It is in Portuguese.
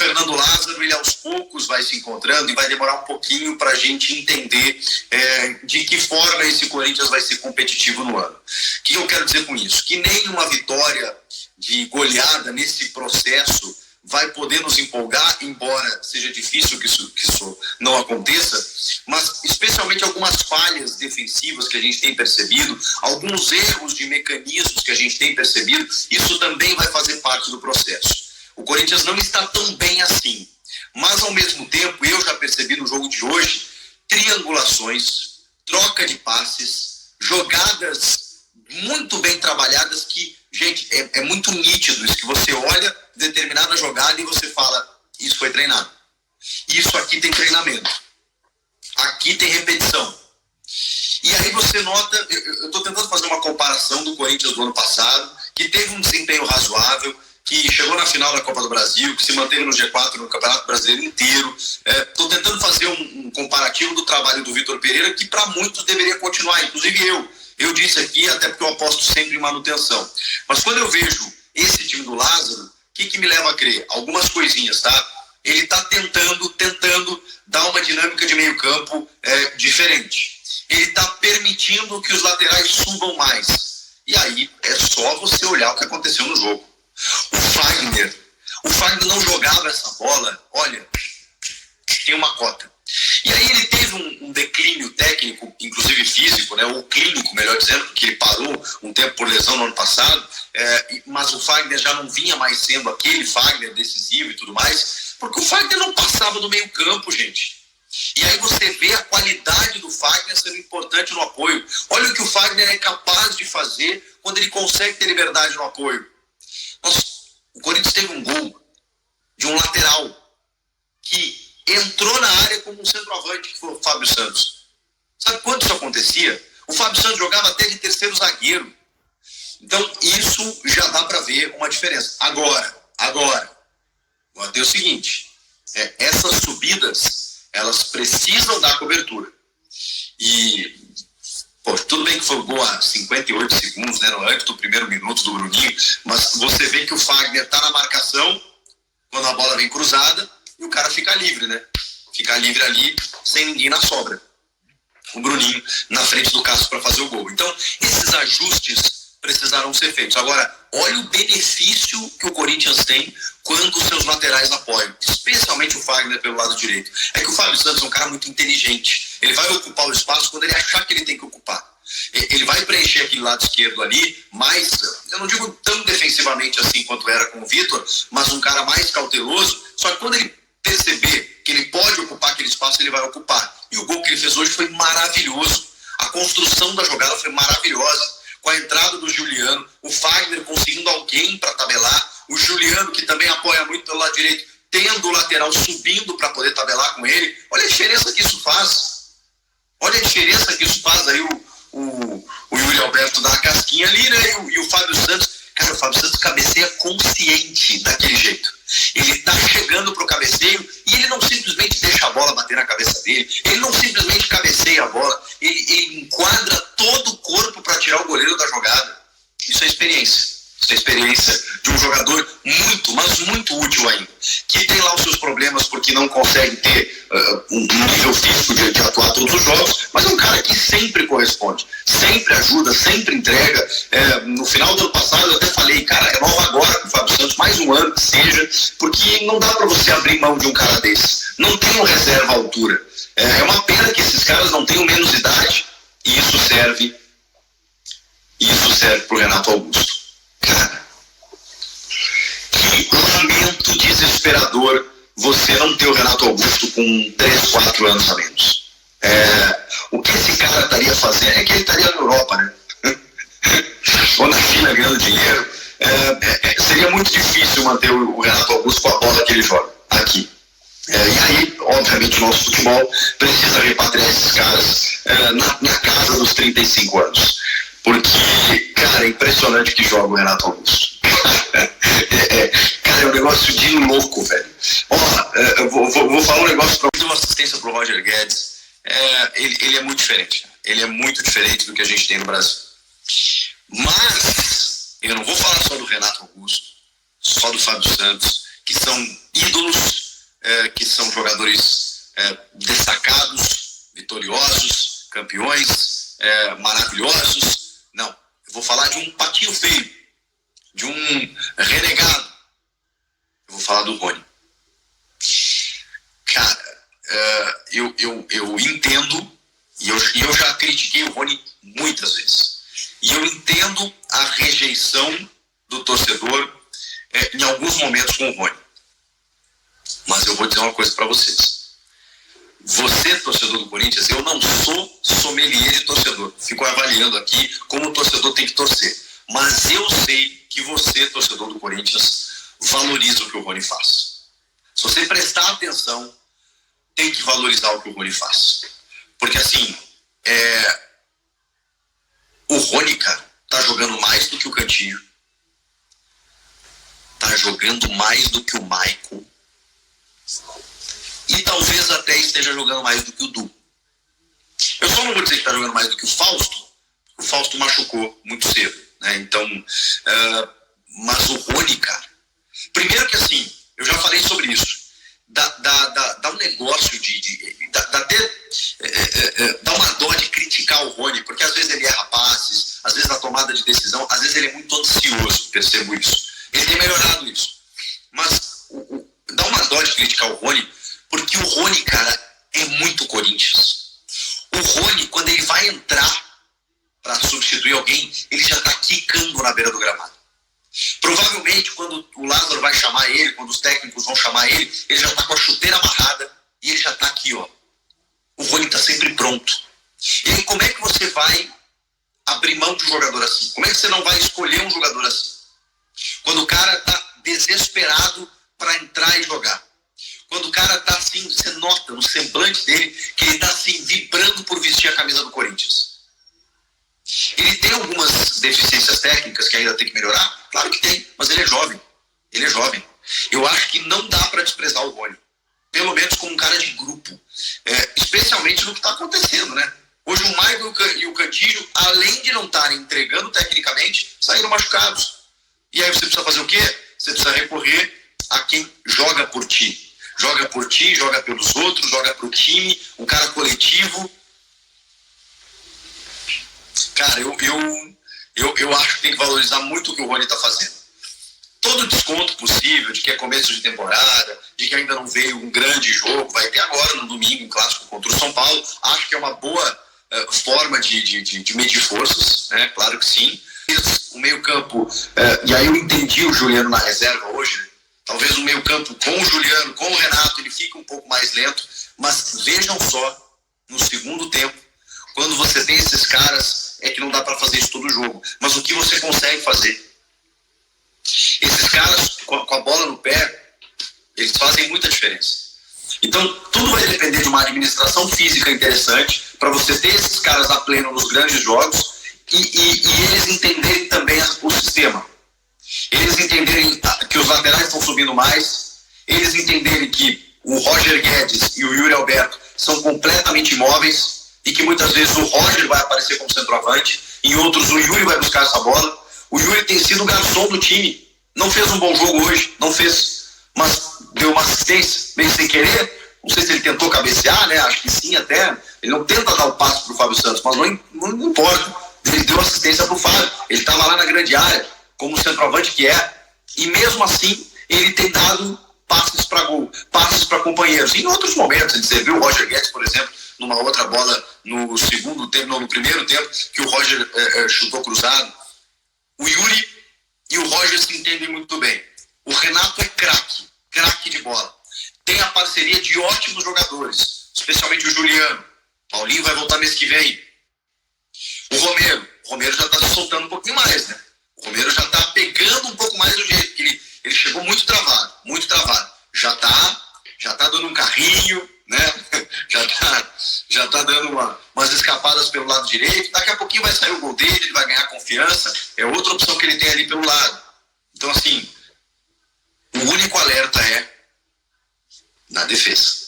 Fernando Lázaro, ele aos poucos vai se encontrando e vai demorar um pouquinho para a gente entender de que forma esse Corinthians vai ser competitivo no ano. O que eu quero dizer com isso? Que nenhuma vitória de goleada nesse processo vai poder nos empolgar, embora seja difícil que isso não aconteça, mas especialmente algumas falhas defensivas que a gente tem percebido, alguns erros de mecanismos que a gente tem percebido, isso também vai fazer parte do processo. O Corinthians não está tão bem assim, mas ao mesmo tempo eu já percebi no jogo de hoje triangulações, troca de passes, jogadas muito bem trabalhadas que, gente, é muito nítido isso, que você olha determinada jogada e você fala, isso foi treinado. Isso aqui tem treinamento. Aqui tem repetição. E aí você nota, eu estou tentando fazer uma comparação do Corinthians do ano passado, que teve um desempenho razoável, que chegou na final da Copa do Brasil, que se manteve no G4 no Campeonato Brasileiro inteiro. Estou tentando fazer um comparativo do trabalho do Vitor Pereira, que para muitos deveria continuar, inclusive eu disse aqui, até porque eu aposto sempre em manutenção. Mas quando eu vejo esse time do Lázaro, o que me leva a crer? Algumas coisinhas, tá? Ele está tentando dar uma dinâmica de meio campo diferente. Ele está permitindo que os laterais subam mais. E aí é só você olhar o que aconteceu no jogo. O Fagner não jogava essa bola, olha, tem uma cota. E aí ele teve um declínio técnico, inclusive físico, né, ou clínico, melhor dizendo, porque ele parou um tempo por lesão no ano passado, mas o Fagner já não vinha mais sendo aquele Fagner decisivo e tudo mais, porque o Fagner não passava do meio campo, gente. E aí você vê a qualidade do Fagner sendo importante no apoio. Olha o que o Fagner é capaz de fazer quando ele consegue ter liberdade no apoio. O Corinthians teve um gol de um lateral que entrou na área como um centroavante, que foi o Fábio Santos. Sabe quando isso acontecia? O Fábio Santos jogava até de terceiro zagueiro. Então isso já dá para ver uma diferença. Agora tem o seguinte, essas subidas, elas precisam dar cobertura. E tudo bem que foi o gol a 58 segundos, né, antes do primeiro minuto do Bruninho, mas você vê que o Fagner está na marcação quando a bola vem cruzada e o cara fica livre, né? Fica livre ali, sem ninguém na sobra. O Bruninho na frente do Cássio para fazer o gol. Então, esses ajustes precisarão ser feitos. Agora, olha o benefício que o Corinthians tem quando os seus laterais apoiam, especialmente o Fagner pelo lado direito. É que o Fábio Santos é um cara muito inteligente. Ele vai ocupar o espaço quando ele achar que ele tem que ocupar. Ele vai preencher aquele lado esquerdo ali, mas, eu não digo tão defensivamente assim quanto era com o Vitor, mas um cara mais cauteloso. Só que quando ele perceber que ele pode ocupar aquele espaço, ele vai ocupar. E o gol que ele fez hoje foi maravilhoso. A construção da jogada foi maravilhosa. Com a entrada do Juliano, o Fagner conseguindo alguém para tabelar, o Juliano, que também apoia muito pelo lado direito, tendo o lateral subindo para poder tabelar com ele. Olha a diferença que isso faz. Olha a diferença que isso faz. Aí o Yuri Alberto dá a casquinha ali, né? E o Fábio Santos, cara, o Fábio Santos cabeceia consciente daquele jeito. Ele tá chegando pro cabeceio e ele não simplesmente deixa a bola bater na cabeça dele, ele não simplesmente cabeceia a bola, ele enquadra todo o corpo para tirar o goleiro da jogada. Isso é experiência. Isso é experiência de um jogador muito, mas muito útil ainda, que tem lá os seus problemas porque não consegue ter um nível físico de atuar todos os jogos, mas é um cara que sempre corresponde, sempre ajuda, sempre entrega. No final do ano passado eu até falei, cara, renova agora com o Fábio Santos, mais um ano que seja, porque não dá para você abrir mão de um cara desse. Não tem um reserva à altura. É uma pena que esses caras não tenham menos idade, e isso serve pro Renato Augusto. Cara, que lamento desesperador você não ter o Renato Augusto com 3, 4 anos a menos. O que esse cara estaria fazendo é que ele estaria na Europa, né? Ou na China ganhando dinheiro. Seria muito difícil manter o Renato Augusto com a bola que ele joga aqui. E aí, obviamente, o nosso futebol precisa repatriar esses caras na casa dos 35 anos. Porque, cara, é impressionante que joga o Renato Augusto. Cara, é um negócio de louco, velho. Eu vou falar um negócio pra você. Uma assistência pro Roger Guedes. Ele é muito diferente. Ele é muito diferente do que a gente tem no Brasil. Mas eu não vou falar só do Renato Augusto, só do Fábio Santos, que são ídolos que são jogadores destacados, vitoriosos, campeões, maravilhosos. Não, eu vou falar de um patinho feio, de um renegado. Eu vou falar do Rony. Cara, eu entendo, e eu já critiquei o Rony muitas vezes, e eu entendo a rejeição do torcedor em alguns momentos com o Rony. Mas eu vou dizer uma coisa para vocês. Você, torcedor do Corinthians, eu não sou sommelier de torcedor. Fico avaliando aqui como o torcedor tem que torcer. Mas eu sei que você, torcedor do Corinthians, valoriza o que o Rony faz. Se você prestar atenção, tem que valorizar o que o Rony faz. Porque assim, o Rony, cara, tá jogando mais do que o Cantillo. Tá jogando mais do que o Maicon. E talvez até esteja jogando mais do que o Du. Eu só não vou dizer que está jogando mais do que o Fausto. O Fausto machucou muito cedo, né? Então, mas o Rony, cara, primeiro que assim, eu já falei sobre isso, dá um negócio dá uma dó de criticar o Rony, porque às vezes ele erra passes, às vezes na tomada de decisão, às vezes ele é muito ansioso, percebo isso. Ele tem melhorado isso. Mas dá uma dó de criticar o Rony, porque o Rony, cara, é muito Corinthians. O Rony, quando ele vai entrar para substituir alguém, ele já tá quicando na beira do gramado. Provavelmente, quando o Lázaro vai chamar ele, quando os técnicos vão chamar ele já tá com a chuteira amarrada e ele já tá aqui, ó. O Rony tá sempre pronto. E aí, como é que você vai abrir mão de um jogador assim? Como é que você não vai escolher um jogador assim? Quando o cara tá desesperado para entrar e jogar. Quando o cara tá assim, você nota no semblante dele que ele tá assim, vibrando por vestir a camisa do Corinthians. Ele tem algumas deficiências técnicas que ainda tem que melhorar? Claro que tem, mas ele é jovem. Ele é jovem. Eu acho que não dá para desprezar o Rony. Pelo menos como um cara de grupo. Especialmente no que está acontecendo, né? Hoje o Maicon e o Cantillo, além de não estarem entregando tecnicamente, saíram machucados. E aí você precisa fazer o quê? Você precisa recorrer a quem joga por ti. Joga por ti, joga pelos outros, joga pro time, um cara coletivo. Cara, eu acho que tem que valorizar muito o que o Rony está fazendo. Todo desconto possível de que é começo de temporada, de que ainda não veio um grande jogo, vai ter agora no domingo um clássico contra o São Paulo. Acho que é uma boa forma de medir forças, né? Claro que sim. O meio-campo, e aí eu entendi o Juliano na reserva hoje. Talvez o meio-campo com o Juliano, com o Renato, ele fica um pouco mais lento, mas vejam só, no segundo tempo, quando você tem esses caras, é que não dá para fazer isso todo jogo. Mas o que você consegue fazer? Esses caras, com a bola no pé, eles fazem muita diferença. Então, tudo vai depender de uma administração física interessante, para você ter esses caras a pleno nos grandes jogos, e eles entenderem também o sistema. Eles entenderem que os laterais estão subindo mais, eles entenderem que o Roger Guedes e o Yuri Alberto são completamente imóveis e que muitas vezes o Roger vai aparecer como centroavante, em outros o Yuri vai buscar essa bola. O Yuri tem sido o garçom do time, não fez um bom jogo hoje, não fez, mas deu uma assistência, meio sem querer. Não sei se ele tentou cabecear, né? Acho que sim até. Ele não tenta dar o passe pro Fábio Santos, mas não importa. Ele deu assistência pro Fábio, ele estava lá na grande área, como centroavante que é, e mesmo assim ele tem dado passes para gol, passes para companheiros. E em outros momentos, você viu o Roger Guedes, por exemplo, numa outra bola no segundo tempo, não, no primeiro tempo, que o Roger chutou cruzado. O Yuri e o Roger se entendem muito bem. O Renato é craque de bola. Tem a parceria de ótimos jogadores, especialmente o Juliano. Paulinho vai voltar mês que vem. O Romero já está se soltando um pouquinho mais, né? O Romero já está pegando um pouco mais do jeito que ele chegou muito travado. Já tá dando um carrinho, né? Já tá dando umas escapadas pelo lado direito. Daqui a pouquinho vai sair o gol dele, ele vai ganhar confiança. É outra opção que ele tem ali pelo lado. Então, assim, o único alerta é na defesa.